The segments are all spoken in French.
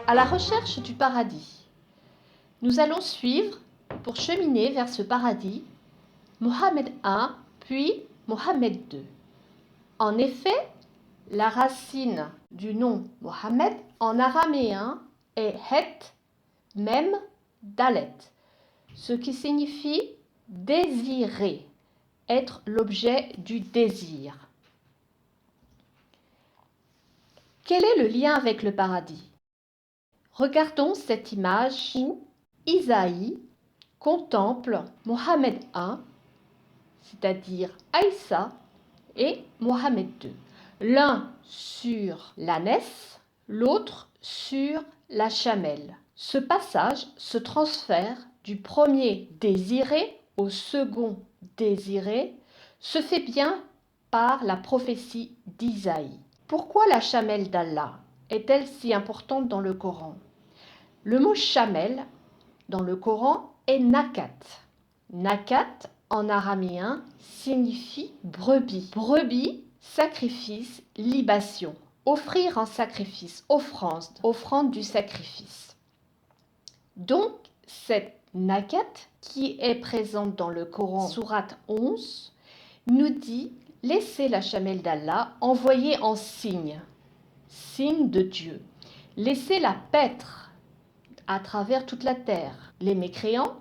À la recherche du paradis. Nous allons suivre, pour cheminer vers ce paradis, Mohammed I, puis Mohammed II. En effet, la racine du nom Mohammed en araméen est Het, Mem, Dalet, ce qui signifie désirer, être l'objet du désir. Quel est le lien avec le paradis? Regardons cette image où Isaïe contemple Mohammed I, c'est-à-dire Aïssa, et Mohammed II. L'un sur l'ânesse, l'autre sur la chamelle. Ce passage se transfère du premier désiré au second désiré, se fait bien par la prophétie d'Isaïe. Pourquoi la chamelle d'Allah est-elle si importante dans le Coran? Le mot chamelle dans le Coran est nakat. Nakat en araméen signifie brebis. Brebis, sacrifice, libation. Offrir en sacrifice, offrande du sacrifice. Donc, cette nakat qui est présente dans le Coran, sourate 11, nous dit « Laissez la chamelle d'Allah envoyée en signe de Dieu. Laissez-la paître à travers toute la terre. Les mécréants,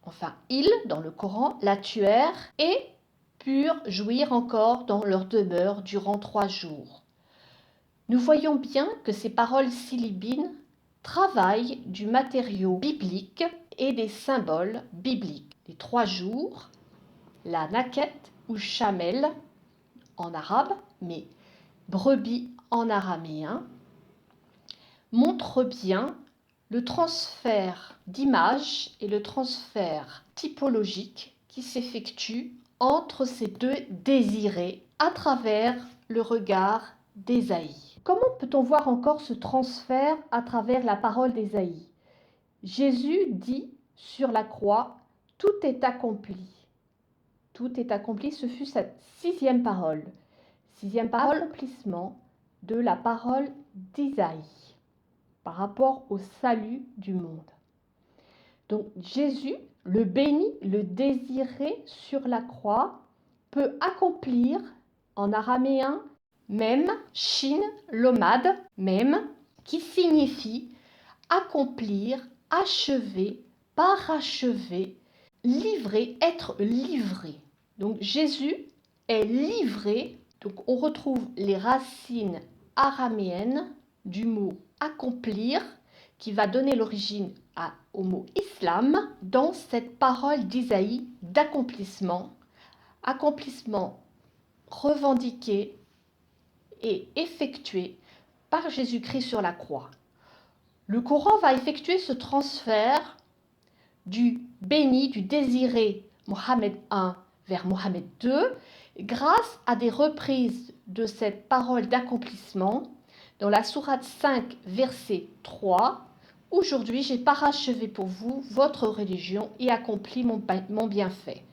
enfin ils dans le Coran, la tuèrent et purent jouir encore dans leur demeure durant 3 jours. » Nous voyons bien que ces paroles silibines travaillent du matériau biblique et des symboles bibliques. Les 3 jours, la naket ou chamel en arabe, mais brebis en araméen, montrent bien le transfert d'image et le transfert typologique qui s'effectue entre ces deux désirés à travers le regard d'Ésaïe. Comment peut-on voir encore ce transfert à travers la parole d'Ésaïe? Jésus dit sur la croix, « Tout est accompli ». Tout est accompli, ce fut sa 6e parole. 6e parole, accomplissement de la parole d'Isaïe par rapport au salut du monde. Donc Jésus, le béni, le désiré sur la croix, peut accomplir en araméen même, shin, lomad, même, qui signifie accomplir, achever, parachever, livrer, être livré. Donc Jésus est livré, donc on retrouve les racines araméennes du mot accomplir, qui va donner l'origine au mot islam, dans cette parole d'Isaïe d'accomplissement, accomplissement revendiqué et effectué par Jésus-Christ sur la croix. Le Coran va effectuer ce transfert du béni, du désiré Mohammed I vers Mohammed II, grâce à des reprises de cette parole d'accomplissement dans la sourate 5, verset 3, « Aujourd'hui, j'ai parachevé pour vous votre religion et accompli mon bienfait. »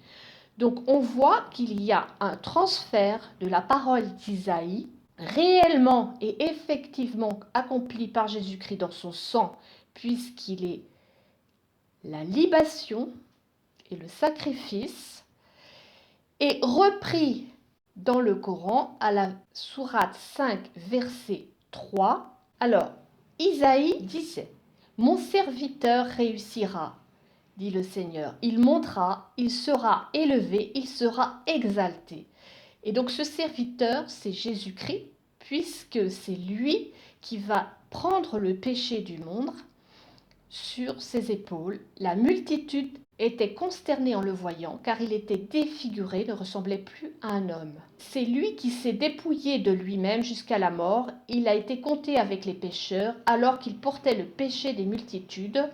Donc, on voit qu'il y a un transfert de la parole d'Isaïe, réellement et effectivement accompli par Jésus-Christ dans son sang, puisqu'il est la libation et le sacrifice, et repris dans le Coran à la sourate 5, verset 3. Alors, Isaïe disait « Mon serviteur réussira, dit le Seigneur. Il montera, il sera élevé, il sera exalté. » Et donc ce serviteur, c'est Jésus-Christ, puisque c'est lui qui va prendre le péché du monde sur ses épaules. La multitude était consternée en le voyant, car il était défiguré, ne ressemblait plus à un homme. C'est lui qui s'est dépouillé de lui-même jusqu'à la mort. Il a été compté avec les pécheurs, alors qu'il portait le péché des multitudes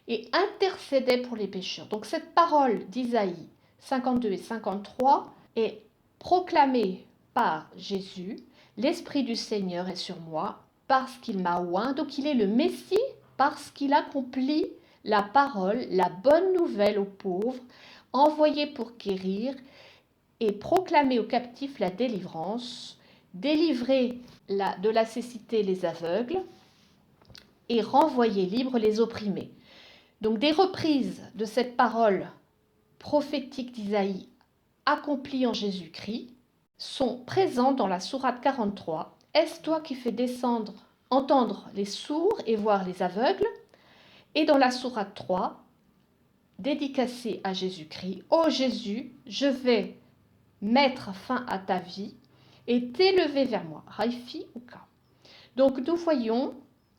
et intercédait pour les pécheurs. Donc cette parole d'Isaïe 52 et 53 est proclamée par Jésus. L'Esprit du Seigneur est sur moi, parce qu'il m'a oint. Donc il est le Messie, parce qu'il accomplit la parole, la bonne nouvelle aux pauvres, envoyé pour guérir et proclamer aux captifs la délivrance, délivrer de la cécité les aveugles et renvoyer libres les opprimés. Donc des reprises de cette parole prophétique d'Isaïe accomplie en Jésus-Christ sont présentes dans la sourate 43. Est-ce toi qui fais entendre les sourds et voir les aveugles? Et dans la sourate 3, dédicacée à Jésus-Christ, ô Jésus, je vais mettre fin à ta vie et t'élever vers moi. Raifi Uka. Donc nous voyons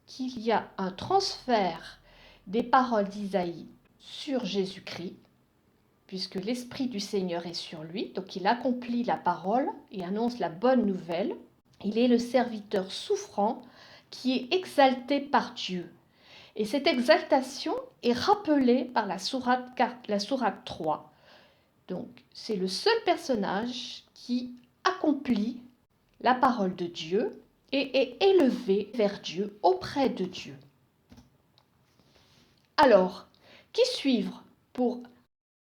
qu'il y a un transfert des paroles d'Isaïe sur Jésus-Christ, puisque l'Esprit du Seigneur est sur lui, donc il accomplit la parole et annonce la bonne nouvelle. Il est le serviteur souffrant qui est exalté par Dieu. Et cette exaltation est rappelée par la sourate 3. Donc c'est le seul personnage qui accomplit la parole de Dieu et est élevé vers Dieu, auprès de Dieu. Alors, qui suivre pour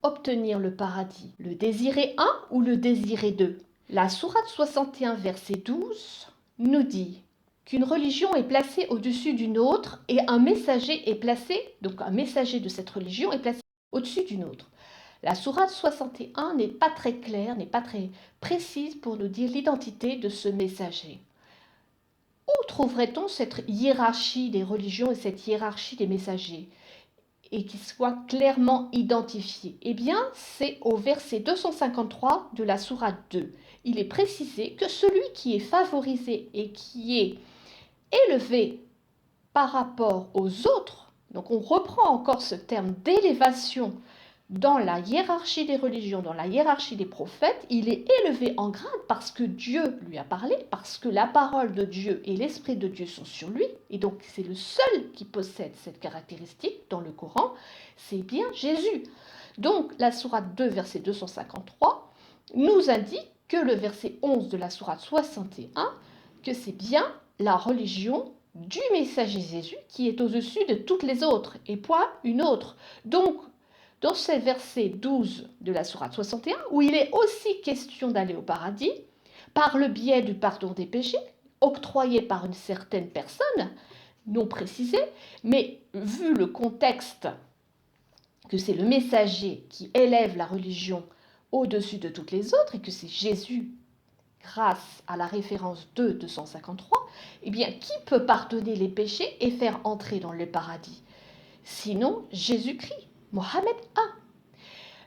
obtenir le paradis? Le désiré 1 ou le désiré 2? La sourate 61, verset 12 nous dit qu'une religion est placée au-dessus d'une autre et un messager est placé, donc un messager de cette religion est placé au-dessus d'une autre. La sourate 61 n'est pas très claire, n'est pas très précise pour nous dire l'identité de ce messager. Où trouverait-on cette hiérarchie des religions et cette hiérarchie des messagers et qui soit clairement identifiée? Eh bien, c'est au verset 253 de la sourate 2. Il est précisé que celui qui est favorisé et qui est élevé par rapport aux autres, donc on reprend encore ce terme d'élévation dans la hiérarchie des religions, dans la hiérarchie des prophètes, il est élevé en grade parce que Dieu lui a parlé, parce que la parole de Dieu et l'Esprit de Dieu sont sur lui, et donc c'est le seul qui possède cette caractéristique dans le Coran, c'est bien Jésus. Donc la sourate 2, verset 253, nous indique que le verset 11 de la sourate 61, que c'est bien la religion du messager Jésus qui est au-dessus de toutes les autres, et pas une autre. Donc, dans ce verset 12 de la sourate 61, où il est aussi question d'aller au paradis, par le biais du pardon des péchés, octroyé par une certaine personne, non précisée, mais vu le contexte que c'est le messager qui élève la religion au-dessus de toutes les autres, et que c'est Jésus, grâce à la référence 2 253, eh bien, qui peut pardonner les péchés et faire entrer dans le paradis? Sinon, Jésus-Christ, Mohammed A.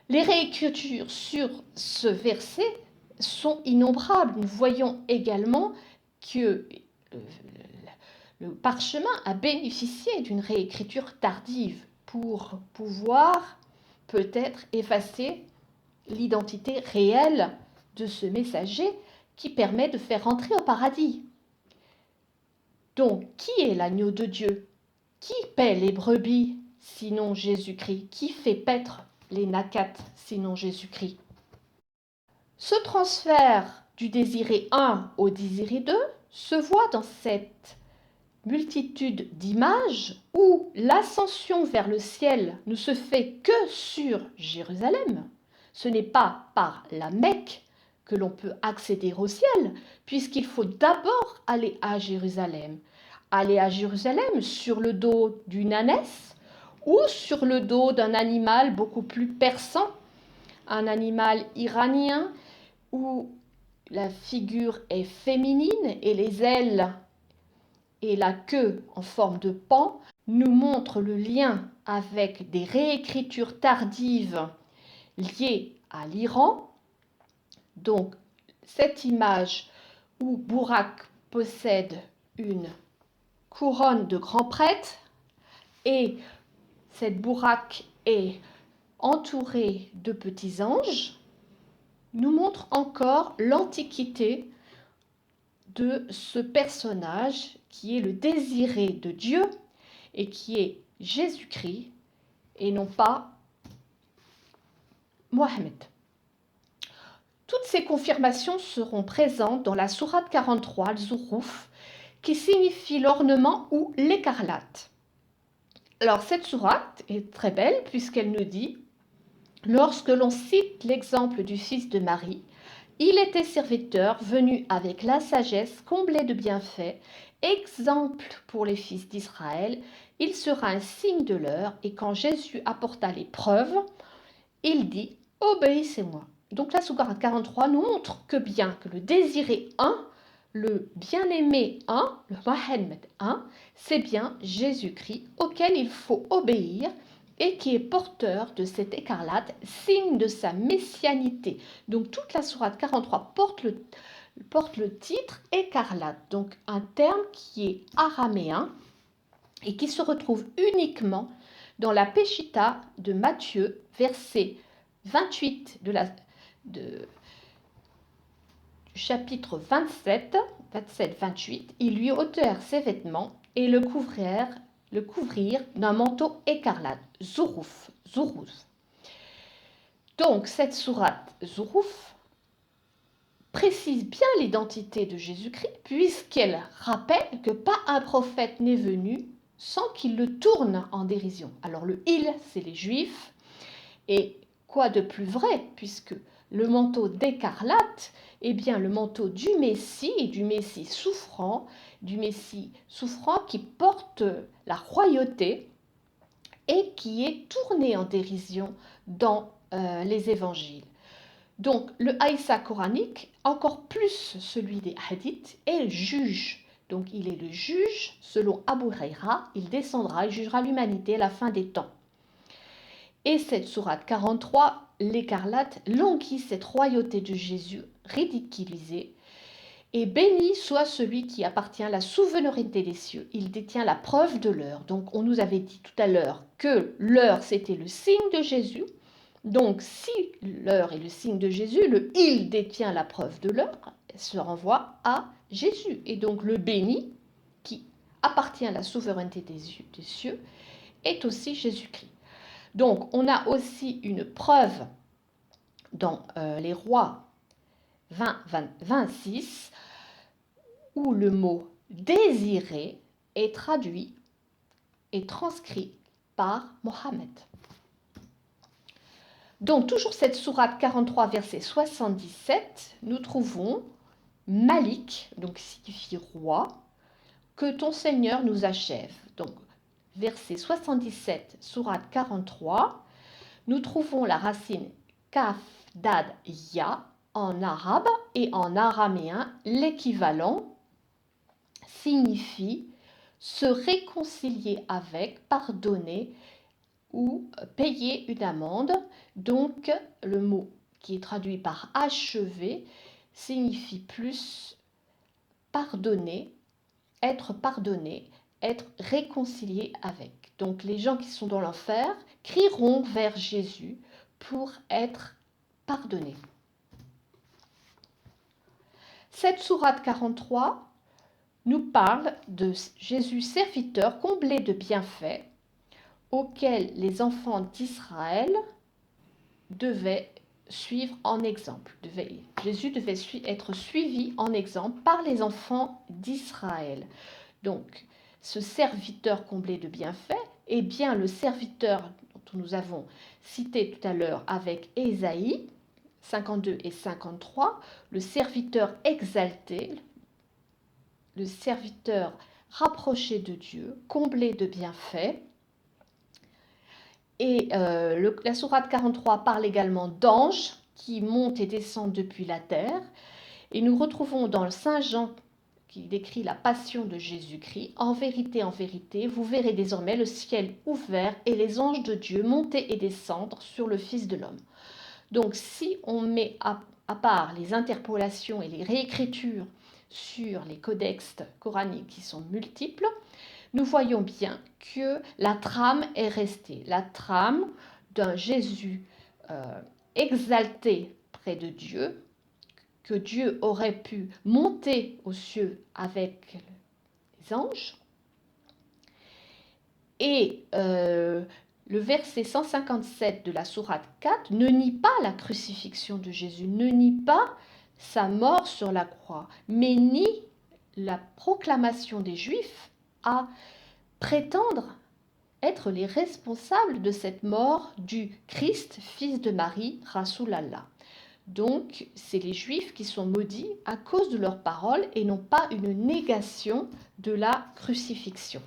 Les réécritures sur ce verset sont innombrables. Nous voyons également que le parchemin a bénéficié d'une réécriture tardive pour pouvoir peut-être effacer l'identité réelle de ce messager qui permet de faire entrer au paradis. Donc, qui est l'agneau de Dieu? Qui paie les brebis sinon Jésus-Christ? Qui fait paître les nacates sinon Jésus-Christ? Ce transfert du désiré 1 au désiré 2 se voit dans cette multitude d'images où l'ascension vers le ciel ne se fait que sur Jérusalem. Ce n'est pas par la Mecque que l'on peut accéder au ciel, puisqu'il faut d'abord aller à Jérusalem. Aller à Jérusalem sur le dos d'une ânesse ou sur le dos d'un animal beaucoup plus perçant, un animal iranien où la figure est féminine et les ailes et la queue en forme de pan nous montrent le lien avec des réécritures tardives liées à l'Iran. Donc cette image où Bourak possède une couronne de grand prêtre et cette Bourak est entourée de petits anges, nous montre encore l'antiquité de ce personnage qui est le désiré de Dieu et qui est Jésus-Christ et non pas Mohammed. Toutes ces confirmations seront présentes dans la sourate 43, Al-Zukhruf, qui signifie l'ornement ou l'écarlate. Alors cette sourate est très belle puisqu'elle nous dit, lorsque l'on cite l'exemple du fils de Marie, Il était serviteur venu avec la sagesse, comblé de bienfaits, exemple pour les fils d'Israël. Il sera un signe de l'heure. Et quand Jésus apporta les preuves, il dit « Obéissez-moi ». Donc la sourate 43 nous montre que bien que le désiré un, le bien-aimé un, le Mohammed un, c'est bien Jésus-Christ auquel il faut obéir et qui est porteur de cette écarlate, signe de sa messianité. Donc toute la sourate 43 porte le titre écarlate, donc un terme qui est araméen et qui se retrouve uniquement dans la Péchita de Matthieu, verset 28 du chapitre 27-28. Ils lui ôtèrent ses vêtements et le couvrirent d'un manteau écarlate, Zourouf. Donc cette sourate Zourouf précise bien l'identité de Jésus-Christ puisqu'elle rappelle que pas un prophète n'est venu sans qu'il le tourne en dérision. Alors le « il », c'est les Juifs, et quoi de plus vrai, puisque le manteau d'écarlate est bien le manteau du Messie souffrant qui porte la royauté et qui est tourné en dérision dans les évangiles. Donc le haïssa coranique, encore plus celui des hadiths, est le juge. Donc il est le juge, selon Abu Huraira, il descendra et jugera l'humanité à la fin des temps. Et cette sourate 43, l'écarlate, languit cette royauté de Jésus ridiculisée. Et béni soit celui qui appartient à la souveraineté des cieux. Il détient la preuve de l'heure. Donc on nous avait dit tout à l'heure que l'heure c'était le signe de Jésus. Donc si l'heure est le signe de Jésus, le « il » détient la preuve de l'heure, se renvoie à Jésus. Et donc le béni, qui appartient à la souveraineté des cieux, est aussi Jésus-Christ. Donc on a aussi une preuve dans les Rois 26, où le mot « désiré » est traduit et transcrit par Mohammed. Donc, toujours cette sourate 43, verset 77, nous trouvons Malik, donc signifie roi, que ton Seigneur nous achève. Donc, verset 77, sourate 43, nous trouvons la racine kaf, dad, ya en arabe et en araméen. L'équivalent signifie se réconcilier avec, pardonner ou payer une amende. Donc le mot qui est traduit par achever signifie plus pardonner, être réconcilié avec. Donc les gens qui sont dans l'enfer crieront vers Jésus pour être pardonnés. Cette sourate 43 nous parle de Jésus serviteur comblé de bienfaits auquel les enfants d'Israël devaient suivre en exemple. Jésus devait être suivi en exemple par les enfants d'Israël. Donc, ce serviteur comblé de bienfaits est bien le serviteur dont nous avons cité tout à l'heure avec Ésaïe 52 et 53, le serviteur exalté, le serviteur rapproché de Dieu, comblé de bienfaits. Et la sourate 43 parle également d'anges qui montent et descendent depuis la terre. Et nous retrouvons dans le Saint Jean qui décrit la passion de Jésus-Christ. En vérité, vous verrez désormais le ciel ouvert et les anges de Dieu monter et descendre sur le Fils de l'homme. Donc si on met à part les interpolations et les réécritures sur les codex coraniques qui sont multiples, nous voyons bien que la trame est restée, la trame d'un Jésus exalté près de Dieu, que Dieu aurait pu monter aux cieux avec les anges. Et le verset 157 de la sourate 4 ne nie pas la crucifixion de Jésus, ne nie pas sa mort sur la croix, mais nie la proclamation des Juifs à prétendre être les responsables de cette mort du Christ, fils de Marie, Rasulallah. Donc, c'est les Juifs qui sont maudits à cause de leurs paroles et non pas une négation de la crucifixion.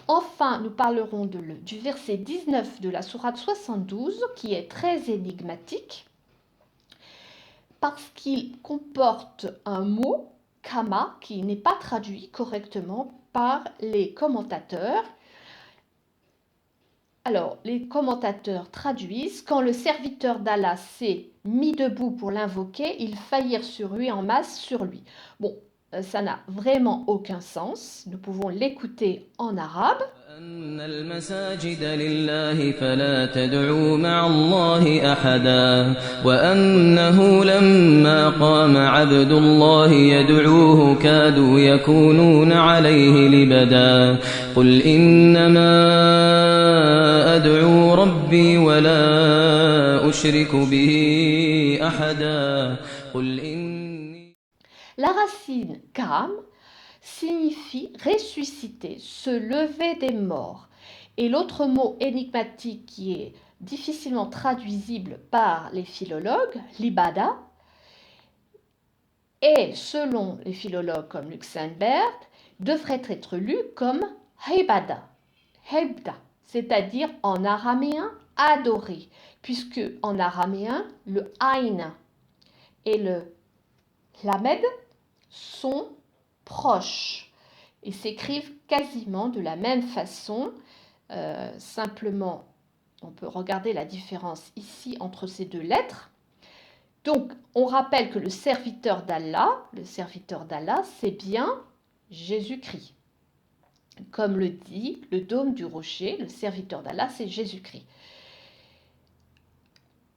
Enfin, nous parlerons du verset 19 de la sourate 72 qui est très énigmatique parce qu'il comporte un mot, kama, qui n'est pas traduit correctement par les commentateurs. Alors, les commentateurs traduisent: quand le serviteur d'Allah s'est mis debout pour l'invoquer, ils faillirent se ruer en masse sur lui. Bon, ça n'a vraiment aucun sens. Nous pouvons l'écouter en arabe. أن المساجد لله فلا تدعوا مع الله أحدا وأنه لما قام عبد الله يدعوه كادوا يكونون عليه لبدا قل إنما أدعو ربي ولا أشرك به أحدا قل إني. La racine kam signifie ressusciter, se lever des morts. Et l'autre mot énigmatique qui est difficilement traduisible par les philologues, l'ibada, et selon les philologues comme Luxembourg, devrait être lu comme hebada, c'est-à-dire en araméen adorer, puisque en araméen le aïn et le lamed sont proches et s'écrivent quasiment de la même façon. Simplement, on peut regarder la différence ici entre ces deux lettres. Donc, on rappelle que le serviteur d'Allah, c'est bien Jésus-Christ. Comme le dit le dôme du rocher, le serviteur d'Allah, c'est Jésus-Christ.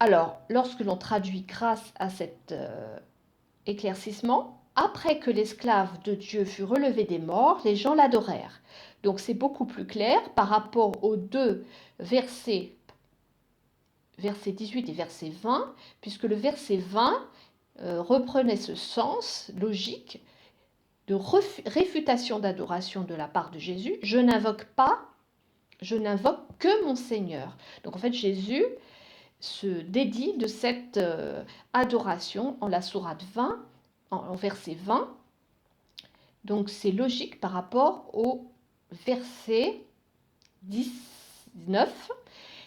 Alors, lorsque l'on traduit grâce à cet éclaircissement, après que l'esclave de Dieu fut relevé des morts, les gens l'adorèrent. Donc c'est beaucoup plus clair par rapport aux deux versets, verset 18 et verset 20, puisque le verset 20 reprenait ce sens logique de réfutation d'adoration de la part de Jésus. Je n'invoque que mon Seigneur. Donc en fait Jésus se dédie de cette adoration en la sourate 20, en verset 20. Donc c'est logique par rapport au verset 19.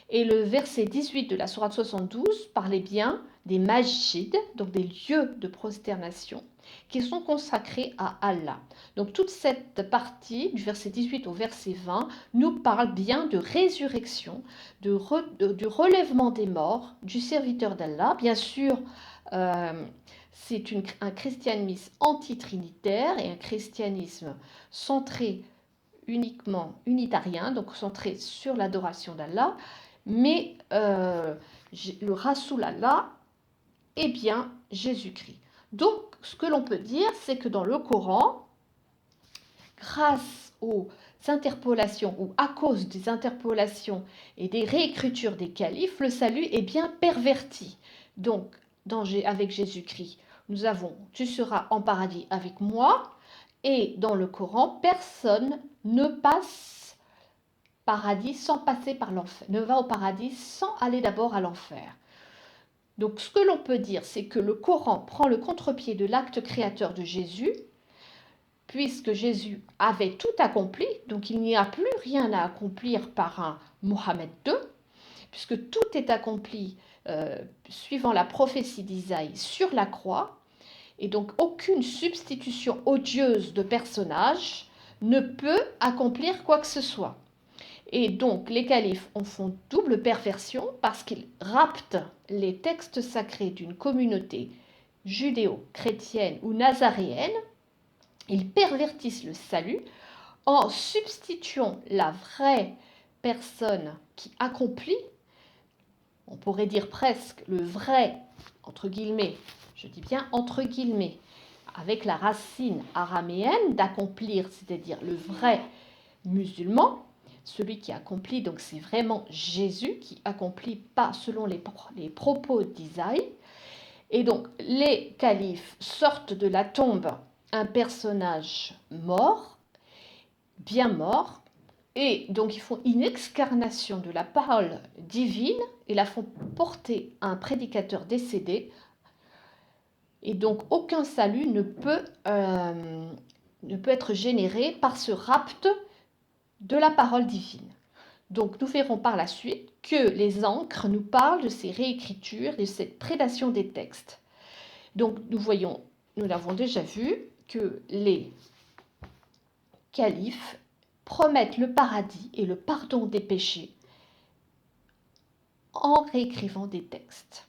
Et le verset 18 de la sourate 72 parlait bien des masjids, donc des lieux de prosternation, qui sont consacrés à Allah. Donc toute cette partie, du verset 18 au verset 20, nous parle bien de résurrection, du relèvement des morts, du serviteur d'Allah. Bien sûr, c'est un christianisme antitrinitaire et un christianisme centré uniquement unitarien, donc centré sur l'adoration d'Allah, mais le Rasoul Allah est bien Jésus-Christ. Donc, ce que l'on peut dire, c'est que dans le Coran, grâce aux interpolations ou à cause des interpolations et des réécritures des califes, le salut est bien perverti. Donc, avec Jésus-Christ, nous avons « tu seras en paradis avec moi » et dans le Coran, personne ne passe paradis sans passer par l'enfer, ne va au paradis sans aller d'abord à l'enfer. Donc ce que l'on peut dire, c'est que le Coran prend le contre-pied de l'acte créateur de Jésus, puisque Jésus avait tout accompli, donc il n'y a plus rien à accomplir par un Mohammed II, puisque tout est accompli suivant la prophétie d'Isaïe sur la croix, et donc aucune substitution odieuse de personnage ne peut accomplir quoi que ce soit. Et donc les califes en font double perversion parce qu'ils raptent les textes sacrés d'une communauté judéo-chrétienne ou nazaréenne. Ils pervertissent le salut en substituant la vraie personne qui accomplit, on pourrait dire presque le vrai, entre guillemets, je dis bien entre guillemets, avec la racine araméenne d'accomplir, c'est-à-dire le vrai musulman, celui qui accomplit, donc c'est vraiment Jésus qui accomplit, pas selon les propos d'Isaïe. Et donc les califes sortent de la tombe un personnage mort, bien mort, et donc ils font une excarnation de la parole divine et la font porter à un prédicateur décédé, Et donc aucun salut ne peut être généré par ce rapt de la parole divine. Donc nous verrons par la suite que les ancres nous parlent de ces réécritures, de cette prédation des textes. Donc nous l'avons déjà vu, que les califes promettent le paradis et le pardon des péchés en réécrivant des textes.